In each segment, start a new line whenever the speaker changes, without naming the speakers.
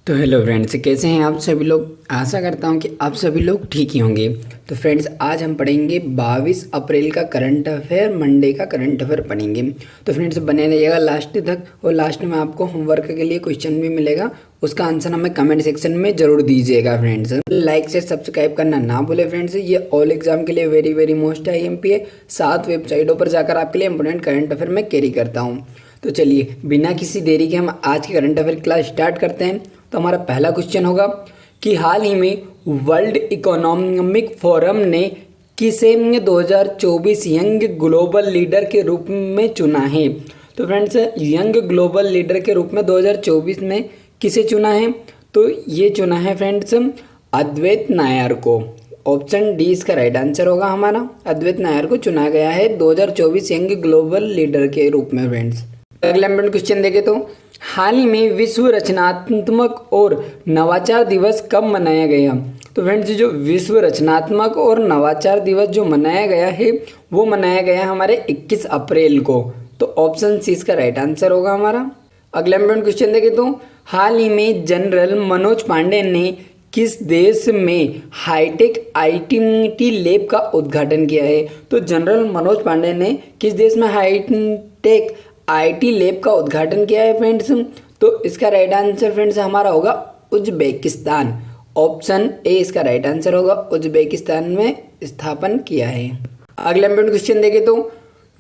तो hello friends, कैसे हैं आप सभी लोग। आशा करता हूं कि आप सभी लोग ठीक ही होंगे। तो फ्रेंड्स, आज हम पढ़ेंगे 22 अप्रैल का करंट अफेयर, मंडे का करंट अफेयर पढ़ेंगे। तो फ्रेंड्स, बने रहिएगा लास्ट तक, और लास्ट में आपको होमवर्क के लिए क्वेश्चन भी मिलेगा, उसका आंसर हमें कमेंट सेक्शन में जरूर दीजिएगा। फ्रेंड्स, लाइक से सब्सक्राइब करना ना भूले। फ्रेंड्स, ये ऑल एग्जाम के लिए वेरी वेरी मोस्ट IMP है। 7 वेबसाइटों पर जाकर आपके लिए इंपोर्टेंट करंट अफेयर मैं कैरी करता हूँ। तो चलिए बिना किसी देरी के हम आज की करंट अफेयर क्लास स्टार्ट करते हैं। तो हमारा पहला क्वेश्चन होगा कि हाल ही में वर्ल्ड इकोनॉमिक फोरम ने किसे 2024 यंग ग्लोबल लीडर के रूप में चुना है। तो फ्रेंड्स, यंग ग्लोबल लीडर के रूप में 2024 में किसे चुना है, तो ये चुना है फ्रेंड्स अद्वैत नायर को। ऑप्शन डी इसका राइट आंसर होगा हमारा। अद्वैत नायर को चुना गया है 2024 यंग ग्लोबल लीडर के रूप में। फ्रेंड्स, अगला क्वेश्चन देखें तो हाल ही में विश्व रचनात्मक और नवाचार दिवस कब मनाया गया। तो फ्रेंड्स, जो विश्व रचनात्मक और नवाचार दिवस जो मनाया गया है वो मनाया गया हमारे 21 अप्रैल को। तो ऑप्शन सी इसका राइट आंसर होगा हमारा। अगला क्वेश्चन देखें तो हाल ही में जनरल मनोज पांडे ने किस देश में हाईटेक IT लैब का उद्घाटन किया है। तो जनरल मनोज पांडे ने किस देश में हाईटेक IT लैब का उद्घाटन किया है फ्रेंड्स। तो इसका राइट आंसर फ्रेंड्स हमारा होगा उज्बेकिस्तान। ऑप्शन ए इसका राइट आंसर होगा, उज्बेकिस्तान में स्थापन किया है। अगला क्वेश्चन देखें तो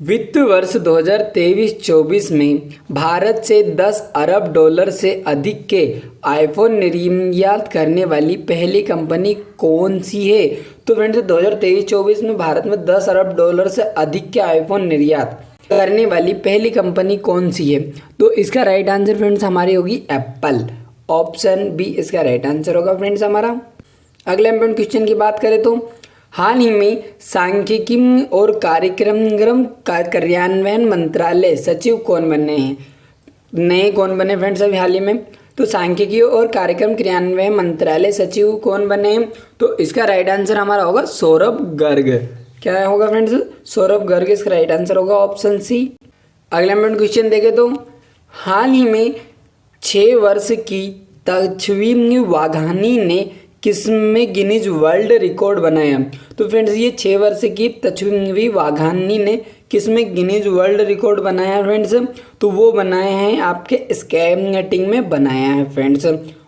वित्त वर्ष 2023-24 में भारत से 10 अरब डॉलर से अधिक के आईफोन निर्यात करने वाली पहली कंपनी कौन सी है। तो फ्रेंड्स, 2023-24 में भारत में 10 अरब डॉलर से अधिक के आईफोन निर्यात करने वाली पहली कंपनी कौन सी है। तो इसका राइट आंसर फ्रेंड्स हमारी होगी एप्पल। ऑप्शन बी इसका राइट आंसर होगा फ्रेंड्स हमारा। अगले क्वेश्चन की बात करें तो हाल ही में सांख्यिकी और कार्यक्रम कार्यान्वयन मंत्रालय सचिव कौन बने हैं, नए कौन बने फ्रेंड्स अभी हाल ही में। तो सांख्यिकी और कार्यक्रम क्रियान्वयन मंत्रालय सचिव कौन बने हैं, तो इसका राइट आंसर हमारा होगा सौरभ गर्ग। क्या होगा फ्रेंड्स, सौरभ गर्ग इसका राइट आंसर होगा, ऑप्शन सी। अगला क्वेश्चन देखें तो हाल ही में 6 वर्ष की तस्वीर वाघानी ने किसमें गिनीज वर्ल्ड रिकॉर्ड बनाया। तो फ्रेंड्स, ये 6 वर्ष की तस्वीर वाघानी ने किसमें गिनीज वर्ल्ड रिकॉर्ड बनाया फ्रेंड्स, तो वो बनाए हैं आपके स्केटिंग में बनाया है फ्रेंड्स।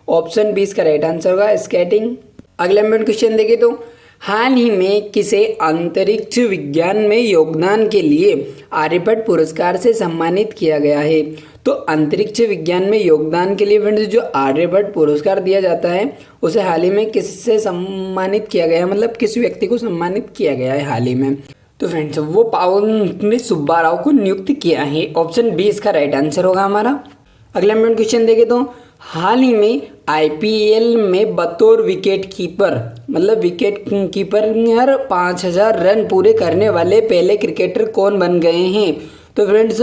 ऑप्शन बी इसका राइट आंसर होगा, स्केटिंग। अगला क्वेश्चन देखें तो हाल ही में किसे अंतरिक्ष विज्ञान में योगदान के लिए आर्यभट्ट पुरस्कार से सम्मानित किया गया है। तो अंतरिक्ष विज्ञान में योगदान के लिए फ्रेंड्स जो आर्यभट्ट पुरस्कार दिया जाता है उसे हाल ही में किससे सम्मानित किया गया है, मतलब किस व्यक्ति को सम्मानित किया गया है हाल ही में। तो फ्रेंड्स, वो पावन सुब्बा राव को नियुक्त किया है। ऑप्शन बी इसका राइट आंसर होगा हमारा। अगला क्वेश्चन देखें तो हाल ही में IPL में बतौर विकेट कीपर, मतलब विकेट कीपर 5000 रन पूरे करने वाले पहले क्रिकेटर कौन बन गए हैं। तो फ्रेंड्स,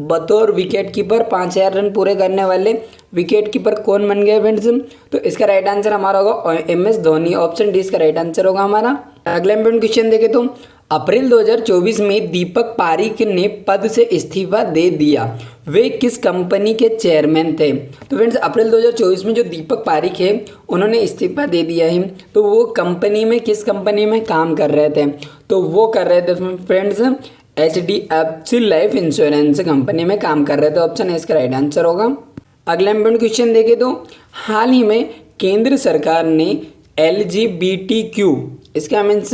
बतौर विकेट कीपर 5000 रन पूरे करने वाले विकेट कीपर कौन बन गए फ्रेंड्स, तो इसका राइट आंसर हमारा होगा MS धोनी। ऑप्शन डी इसका राइट आंसर होगा हमारा। अगला क्वेश्चन देखें तो अप्रैल 2024 में दीपक पारेख ने पद से इस्तीफा दे दिया, वे किस कंपनी के चेयरमैन थे। तो फ्रेंड्स, अप्रैल 2024 में जो दीपक पारेख है उन्होंने इस्तीफा दे दिया है, तो वो कंपनी में किस कंपनी में काम कर रहे थे, तो वो कर रहे थे friends HDFC life insurance company में काम कर रहे थे। ऑप्शन है इसका राइट आंसर होगा। अगला क्वेश्चन देखें तो हाल ही में केंद्र सरकार ने LGBTQ, इसका मीन्स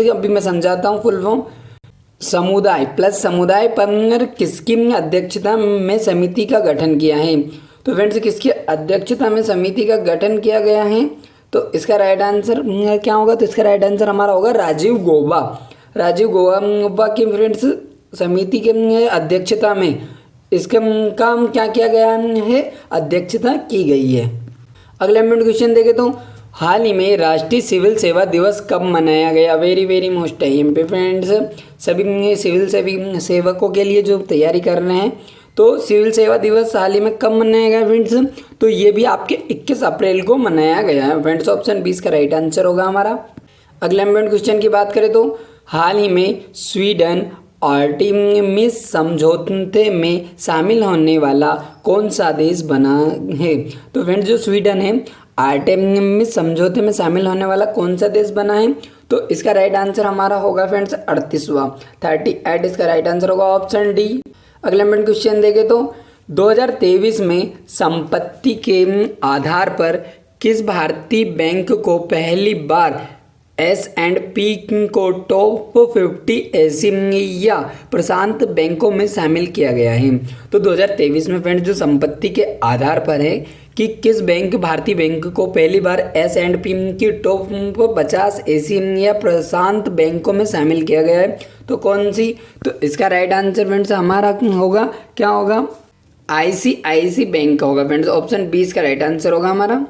अभी मैं समझाता हूँ फुल फॉर्म, समुदाय पर किसकी अध्यक्षता में समिति का गठन किया है। तो फ्रेंड्स, किसकी अध्यक्षता में समिति का गठन किया गया है, तो इसका राइट आंसर क्या होगा, तो इसका राइट आंसर हमारा होगा राजीव गौबा की फ्रेंड्स समिति के अध्यक्षता में इसका काम क्या किया गया है, अध्यक्षता की गई है। अगला क्वेश्चन देखें तो हाल ही में राष्ट्रीय सिविल सेवा दिवस कब मनाया गया। Very very most IMP friends, सभी सिविल सेवकों के लिए जो तैयारी कर रहे हैं, तो सिविल सेवा दिवस हाल ही में कब मनाया गया फ्रेंड्स, तो ये भी आपके 21 अप्रैल को मनाया गया है फ्रेंड्स। ऑप्शन 20 का राइट आंसर होगा हमारा। अगला क्वेश्चन की बात करें तो हाल ही में स्वीडन आर्टेमिस समझौते में शामिल होने वाला कौन सा देश बना है? तो फ्रेंड्स जो स्वीडन है आर्टेमिस समझौते में शामिल होने वाला कौन सा देश बना है? तो इसका राइट आंसर हमारा होगा फ्रेंड्स 38वां 38 इसका राइट आंसर होगा ऑप्शन डी। अगला मैं क्वेश्चन देखें तो 2023 में संपत्ति के आधार पर किस भारतीय बैंक को पहली बार S&P को टॉप 50 एशिया प्रशांत बैंकों में शामिल किया गया है? तो 2023 में फ्रेंड्स जो संपत्ति के आधार पर है कि किस बैंक भारतीय बैंक को पहली बार S&P की टॉप 50 एशिया प्रशांत बैंकों में शामिल किया गया है, तो कौन सी? तो इसका राइट आंसर फ्रेंड्स हमारा होगा क्या होगा? ICICI बैंक का होगा फ्रेंड्स, ऑप्शन बी इसका राइट आंसर होगा हमारा।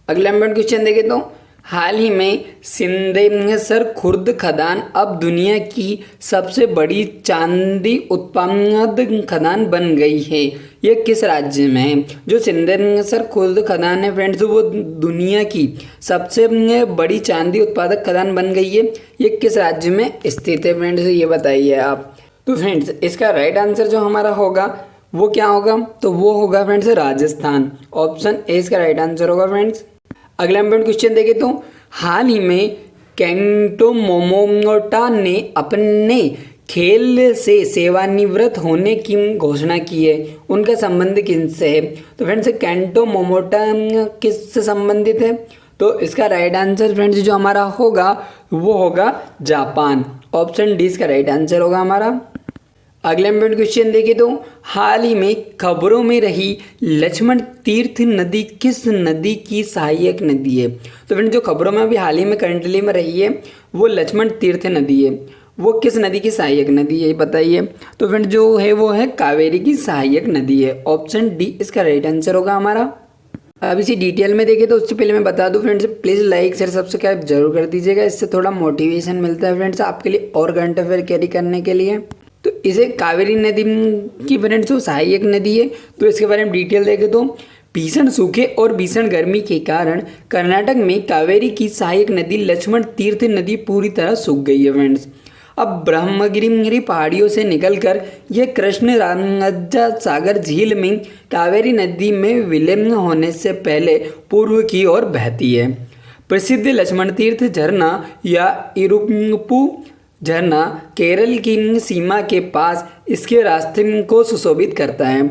अगला हम क्वेश्चन देखें तो हाल ही में सिंदेसर खुर्द खदान अब दुनिया की सबसे बड़ी चांदी उत्पादक खदान बन गई है, ये किस राज्य में है? जो सिंदेसर खुर्द खदान है फ्रेंड्स वो दुनिया की सबसे बड़ी चांदी उत्पादक खदान बन गई है, ये किस राज्य में स्थित है फ्रेंड्स, ये बताइए आप। तो फ्रेंड्स इसका राइट आंसर जो हमारा होगा वो क्या होगा? तो वो होगा फ्रेंड्स राजस्थान, ऑप्शन ए इसका राइट आंसर होगा फ्रेंड्स। अगला हम क्वेश्चन देखें तो हाल ही में केंटो मोमोटा ने अपने खेल से सेवानिवृत्त होने की घोषणा की है, उनका संबंध किससे है? तो फ्रेंड्स केंटो मोमोटा किससे संबंधित है? तो इसका राइट आंसर फ्रेंड्स जो हमारा होगा वो होगा जापान, ऑप्शन डी इसका राइट आंसर होगा हमारा। अगले इम्पोर्टेंट क्वेश्चन देखें तो हाल ही में खबरों में रही लक्ष्मण तीर्थ नदी किस नदी की सहायक नदी है? तो फ्रेंड जो खबरों में अभी हाल ही में करंटली में रही है वो लक्ष्मण तीर्थ नदी है, वो किस नदी की सहायक नदी है बताइए? तो फ्रेंड जो है वो है कावेरी की सहायक नदी है, ऑप्शन डी इसका राइट आंसर होगा हमारा। अब इसी डिटेल में देखें तो उससे पहले मैं बता दूं friends please like share subscribe जरूर कर दीजिएगा, इससे थोड़ा मोटिवेशन मिलता है फ्रेंड्स आपके लिए और करंट अफेयर कैरी करने के लिए। तो इसे कावेरी नदी की फ्रेंड्स जो सहायक नदी है तो इसके बारे में डिटेल देखें तो भीषण सूखे और भीषण गर्मी के कारण कर्नाटक में कावेरी की सहायक नदी लक्ष्मण तीर्थ नदी पूरी तरह सूख गई है फ्रेंड्स। अब ब्रह्मगिरी पहाड़ियों से निकलकर यह कृष्ण राजा सागर झील में कावेरी नदी में विलीन होने से पहले पूर्व की ओर बहती है। प्रसिद्ध लक्ष्मण तीर्थ झरना या इरुप्पु झरना केरल की सीमा के पास इसके रास्ते को सुशोभित करता है।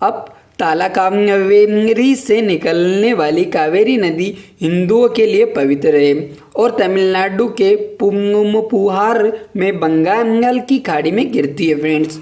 अब तालाकावेरी से निकलने वाली कावेरी नदी हिंदुओं के लिए पवित्र है और तमिलनाडु के पुहार में बंगाल की खाड़ी में गिरती है फ्रेंड्स।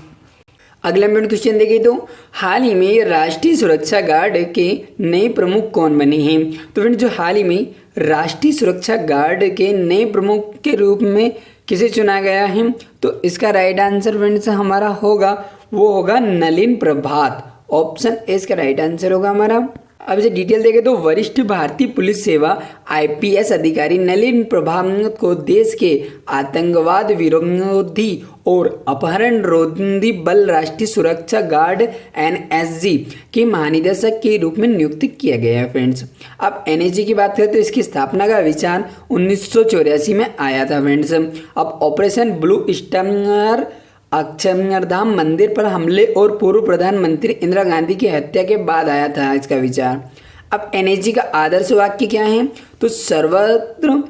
अगला क्वेश्चन देखिए तो हाल ही में राष्ट्रीय सुरक्षा गार्ड के नए प्रमुख कौन बने हैं? तो फ्रेंड्स जो हाल ही में राष्ट्रीय सुरक्षा गार्ड के नए प्रमुख के रूप में किसे चुना गया है? तो इसका राइट आंसर फ्रेंड्स हमारा होगा वो होगा नलिन प्रभात, ऑप्शन ए इसका राइट आंसर होगा हमारा। अब इसे डिटेल देखें तो वरिष्ठ भारतीय पुलिस सेवा IPS अधिकारी नलिन प्रभात को देश के आतंकवाद विरोधी और अपहरण रोधी बल राष्ट्रीय सुरक्षा गार्ड NSG के महानिदेशक के रूप में नियुक्त किया गया है फ्रेंड्स। अब NSG की बात करें तो इसकी स्थापना का विचार 1984 में आया था फ्रेंड्स। अब ऑपरेशन ब्लू स्टार अक्षरधाम मंदिर पर हमले और पूर्व प्रधानमंत्री इंदिरा गांधी की हत्या के बाद आया था इसका विचार। अब NSG का आदर्श वाक्य क्या है? तो सर्वोत्तम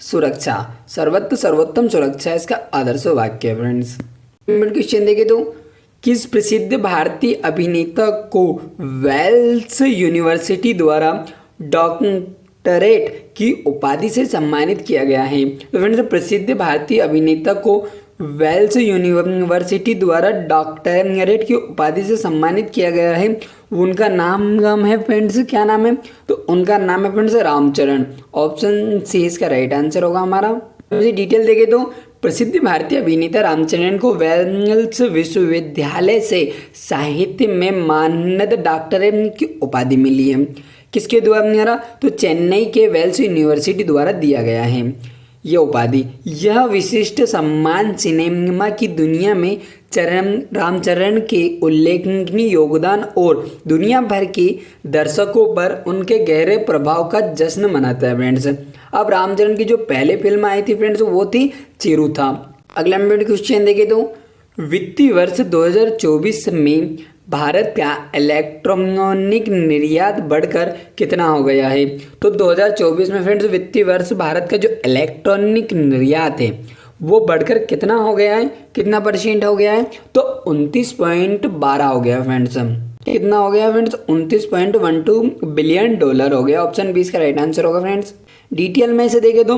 सुरक्षा इसका आदर्श वाक्य है फ्रेंड्स। क्वेश्चन देखें तो किस प्रसिद्ध भारतीय अभिनेता को वेल्स यूनिवर्सिटी द्वारा डॉक्टरेट की उपाधि से सम्मानित किया गया है? तो फ्रेंड्स प्रसिद्ध भारतीय अभिनेता को वेल्स यूनिवर्सिटी द्वारा डॉक्टरेट की उपाधि से सम्मानित किया गया है, उनका नाम है फ्रेंड्स, क्या नाम है? तो उनका नाम है फ्रेंड्स रामचरण, ऑप्शन सी इसका राइट आंसर होगा हमारा। डिटेल देखें तो प्रसिद्ध भारतीय अभिनेता रामचरण को वेल्स विश्वविद्यालय से साहित्य में मानद डॉक्टरेट की उपाधि मिली है, किसके द्वारा? तो चेन्नई के वेल्स यूनिवर्सिटी द्वारा दिया गया है यह उपाधि। यह विशिष्ट सम्मान सिनेमा की दुनिया में रामचरण के उल्लेखनीय योगदान और दुनिया भर के दर्शकों पर उनके गहरे प्रभाव का जश्न मनाता है फ्रेंड्स। अब रामचरण की जो पहले फिल्म आई थी फ्रेंड्स वो थी चिरुथा, अगला इम्पोर्टेंट क्वेश्चन देखें तो वित्तीय वर्ष 2024 में भारत का इलेक्ट्रॉनिक निर्यात बढ़कर कितना हो गया है। तो 2024 में फ्रेंड्स वित्तीय वर्ष भारत का जो इलेक्ट्रॉनिक निर्यात है वो बढ़कर कितना हो गया है, कितना परसेंट हो गया है, तो 29.12 हो गया फ्रेंड्स। कितना हो गया फ्रेंड्स, 29.12 बिलियन डॉलर हो गया। ऑप्शन बी इसका राइट आंसर होगा फ्रेंड्स। डिटेल में इसे देखें तो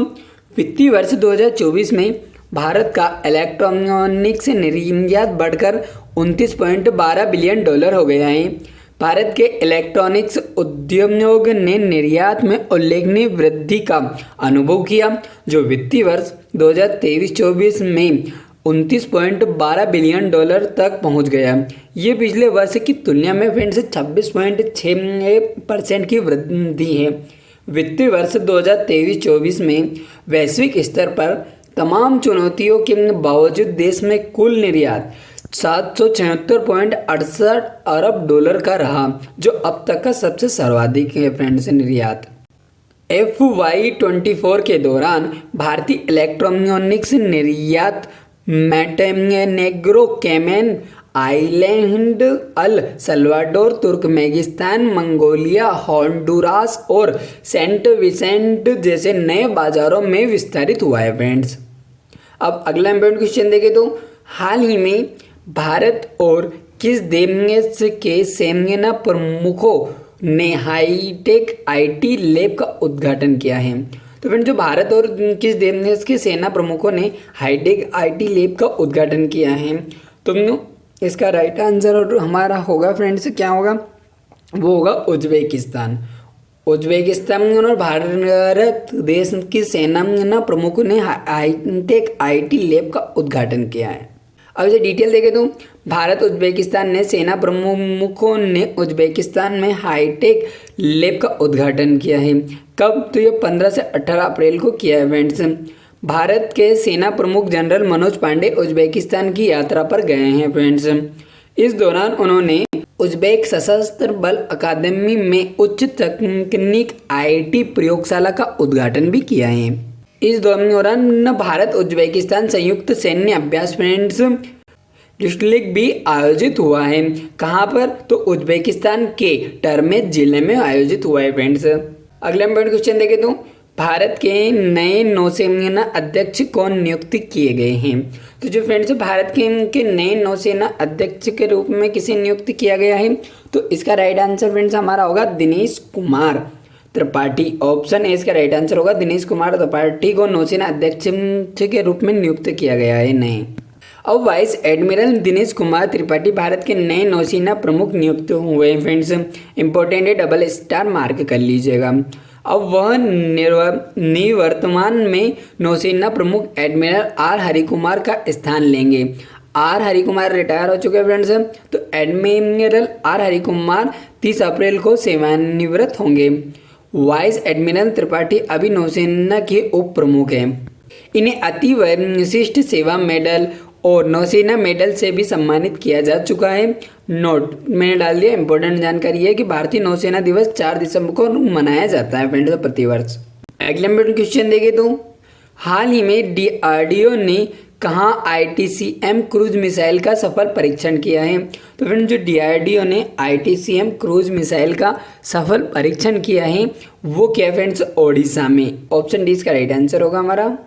वित्तीय वर्ष 2024 में भारत का इलेक्ट्रॉनिक्स निर्यात बढ़कर 29.12 बिलियन डॉलर हो गया है। भारत के इलेक्ट्रॉनिक्स उद्योग ने निर्यात में उल्लेखनीय वृद्धि का अनुभव किया, जो वित्तीय वर्ष 2023-24 में 29.12 बिलियन डॉलर तक पहुंच गया। ये पिछले वर्ष की तुलना में फ्रेंड्स 26.6% की वृद्धि है। वित्तीय वर्ष 2023-24 में वैश्विक स्तर पर तमाम चुनौतियों के बावजूद देश में कुल निर्यात 776.68 अरब डॉलर का रहा, जो अब तक का सबसे सर्वाधिक है फ्रेंड्स निर्यात। FY24 के दौरान भारतीय इलेक्ट्रॉनिक्स निर्यात मोंटेनेग्रो, केमन island, El Salvador, Turkmenistan, Mongolia, Honduras और सेंट विसेंट जैसे नए बाजारों में विस्तारित हुआ है फ्रेंड्स। अब अगला इम्पोर्टेंट क्वेश्चन देखें तो हाल ही में भारत और किस देश के सेना प्रमुखों ने हाईटेक IT लैब का उद्घाटन किया है। तो फ्रेंड्स जो भारत और किस देश के सेना प्रमुखों ने हाईटेक IT लैब का उद्घाटन किया है, तो इसका राइट आंसर हमारा होगा फ्रेंड्स, क्या होगा, वो होगा उज्बेकिस्तान। उज्बेकिस्तान और भारत देश की सेना प्रमुखों ने हाईटेक IT लैब का उद्घाटन किया है। अब इसे डिटेल देखें तो भारत उज्बेकिस्तान ने सेना प्रमुखों ने उज्बेकिस्तान में हाईटेक लैब का उद्घाटन किया है। कब, तो ये 15 से 18 अप्रैल को किया है फ्रेंड्स। भारत के सेना प्रमुख जनरल मनोज पांडे उज्बेकिस्तान की यात्रा पर गए हैं फ्रेंड्स। इस दौरान उन्होंने उज्बेक सशस्त्र बल अकादमी में उच्च तकनीक IT प्रयोगशाला का उद्घाटन भी किया है। इस दौरान भारत उज्बेकिस्तान संयुक्त सैन्य अभ्यास फ्रेंड्स डिस्ट्रिक्ट भी आयोजित हुआ है। कहाँ पर, तो उज्बेकिस्तान के टर्मेज जिले में आयोजित हुआ है फ्रेंड्स। अगला इम्पोर्टेंट क्वेश्चन देखें तो भारत के नए नौसेना अध्यक्ष कौन नियुक्त किए गए हैं। तो जो फ्रेंड्स भारत के नए नौसेना अध्यक्ष के रूप में किसे नियुक्त किया गया है, तो इसका राइट आंसर फ्रेंड्स हमारा होगा दिनेश कुमार त्रिपाठी। ऑप्शन ए इसका राइट आंसर होगा, दिनेश कुमार त्रिपाठी को नौसेना अध्यक्ष के रूप में नियुक्त किया गया है नए। अब वाइस एडमिरल दिनेश कुमार त्रिपाठी भारत के नए नौसेना प्रमुख नियुक्त हुए हैं फ्रेंड्स। इंपॉर्टेंट है, डबल स्टार मार्क कर लीजिएगा। अब वह निवर्तमान में नौसेना प्रमुख एडमिरल आर हरिकुमार का स्थान लेंगे। आर हरिकुमार रिटायर हो चुके हैं फ्रेंड्स, तो एडमिरल आर हरिकुमार 30 अप्रैल को सेवानिवृत्त होंगे। वाइस एडमिरल त्रिपाठी अभी नौसेना के उप प्रमुख हैं। इन्हें अति विशिष्ट सेवा मेडल और नौसेना मेडल से भी सम्मानित किया जा चुका है। नोट मैंने डाल दिया, इंपॉर्टेंट जानकारी है कि भारतीय नौसेना दिवस 4 दिसंबर को मनाया जाता है फ्रेंड्स प्रतिवर्ष। अगला क्वेश्चन देखें तो हाल ही में DRDO ने कहाँ ITCM क्रूज मिसाइल का सफल परीक्षण किया है। तो फ्रेंड्स जो DRDO ने ITCM क्रूज मिसाइल का सफल परीक्षण किया है वो क्या फ्रेंड्स, ओडिशा में। ऑप्शन डी इसका राइट आंसर होगा हमारा।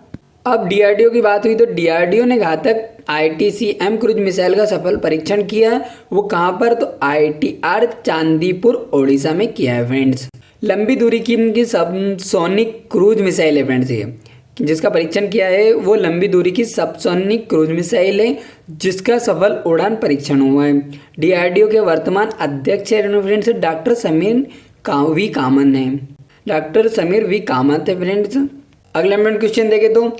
अब DRDO की बात हुई तो DRDO ने घातक ITCM क्रूज मिसाइल का सफल परीक्षण किया है, वो कहाँ पर, तो ITR चांदीपुर ओडिशा में किया है फ्रेंड्स। लंबी दूरी की सबसोनिक क्रूज मिसाइल है फ्रेंड्स, ये जिसका परीक्षण किया है वो लंबी दूरी की सबसोनिक क्रूज मिसाइल है जिसका सफल उड़ान परीक्षण हुआ है। DRDO के वर्तमान अध्यक्ष friends doctor Sameer V Kamat है। डॉक्टर समीर वी कामत है फ्रेंड्स। अगला क्वेश्चन देखें तो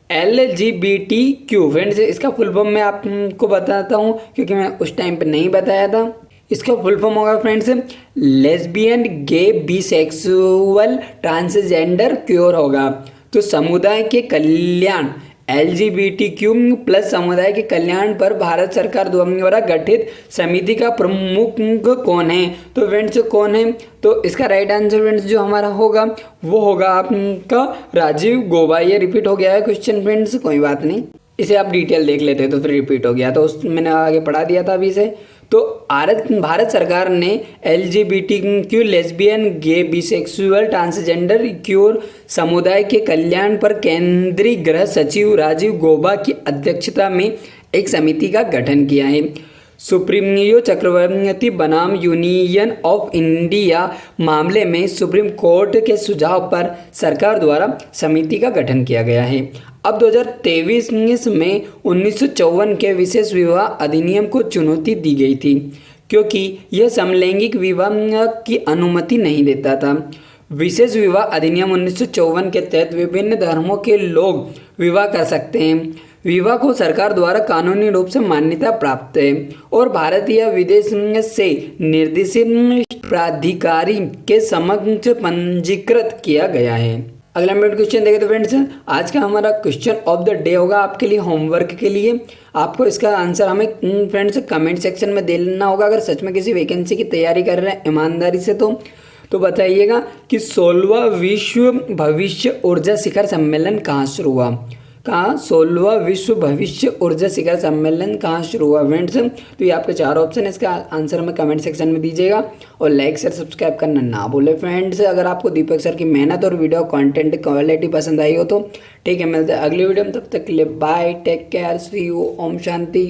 LGBTQ फ्रेंड्स इसका फुल फॉर्म मैं आपको बताता हूँ क्योंकि मैं उस टाइम पे नहीं बताया था। इसका फुल फॉर्म होगा फ्रेंड्स लेस्बियन, गे, बीसेक्सुअल, ट्रांसजेंडर क्योर होगा। तो समुदाय के कल्याण LGBTQ+ समुदाय के कल्याण पर भारत सरकार द्वारा गठित समिति का प्रमुख कौन है। तो फ्रेंड्स कौन है, तो इसका राइट आंसर फ्रेंड्स जो हमारा होगा वो होगा आपका राजीव गौबा। ये रिपीट हो गया है क्वेश्चन फ्रेंड्स, कोई बात नहीं। इसे आप डिटेल देख लेते तो फिर रिपीट हो गया, तो उस मैंने आगे पढ़ा दिया था अभी से। तो भारत सरकार ने LGBTQ lesbian gay bisexual transgender queer समुदाय के कल्याण पर केंद्रीय गृह सचिव राजीव गौबा की अध्यक्षता में एक समिति का गठन किया है। सुप्रीमो चक्रवर्ती बनाम यूनियन ऑफ इंडिया मामले में सुप्रीम कोर्ट के सुझाव पर सरकार द्वारा समिति का गठन किया गया है। अब 2023 में 1954 के विशेष विवाह अधिनियम को चुनौती दी गई थी, क्योंकि यह समलैंगिक विवाह की अनुमति नहीं देता था। विशेष विवाह अधिनियम 1954 के तहत विभिन्न धर्मों के लोग विवाह कर सकते हैं। विवाह को सरकार द्वारा कानूनी रूप से मान्यता प्राप्त है और भारतीय विदेश से निर्देशित प्राधिकारी के समक्ष पंजीकृत किया गया है। अगला मिनट क्वेश्चन देखें तो फ्रेंड्स, आज का हमारा क्वेश्चन ऑफ द डे होगा आपके लिए होमवर्क के लिए। आपको इसका आंसर हमें फ्रेंड्स कमेंट सेक्शन में देना होगा। अगर सच में किसी वैकेंसी की तैयारी कर रहे हैं ईमानदारी से तो बताइएगा कि 16वां विश्व भविष्य ऊर्जा शिखर सम्मेलन कहाँ शुरू हुआ। कहाँ 16वां विश्व भविष्य ऊर्जा शिखर सम्मेलन कहाँ शुरू हुआ फ्रेंड्स। तो ये आपके 4 ऑप्शन है, इसका आंसर हमें कमेंट सेक्शन में दीजिएगा और लाइक शेयर सब्सक्राइब करना ना भूले फ्रेंड्स। अगर आपको दीपक सर की मेहनत और वीडियो कंटेंट क्वालिटी पसंद आई हो तो ठीक है, मिलते हैं अगली वीडियो में। तब तक के लिए bye, take care, see you, ओम शांति।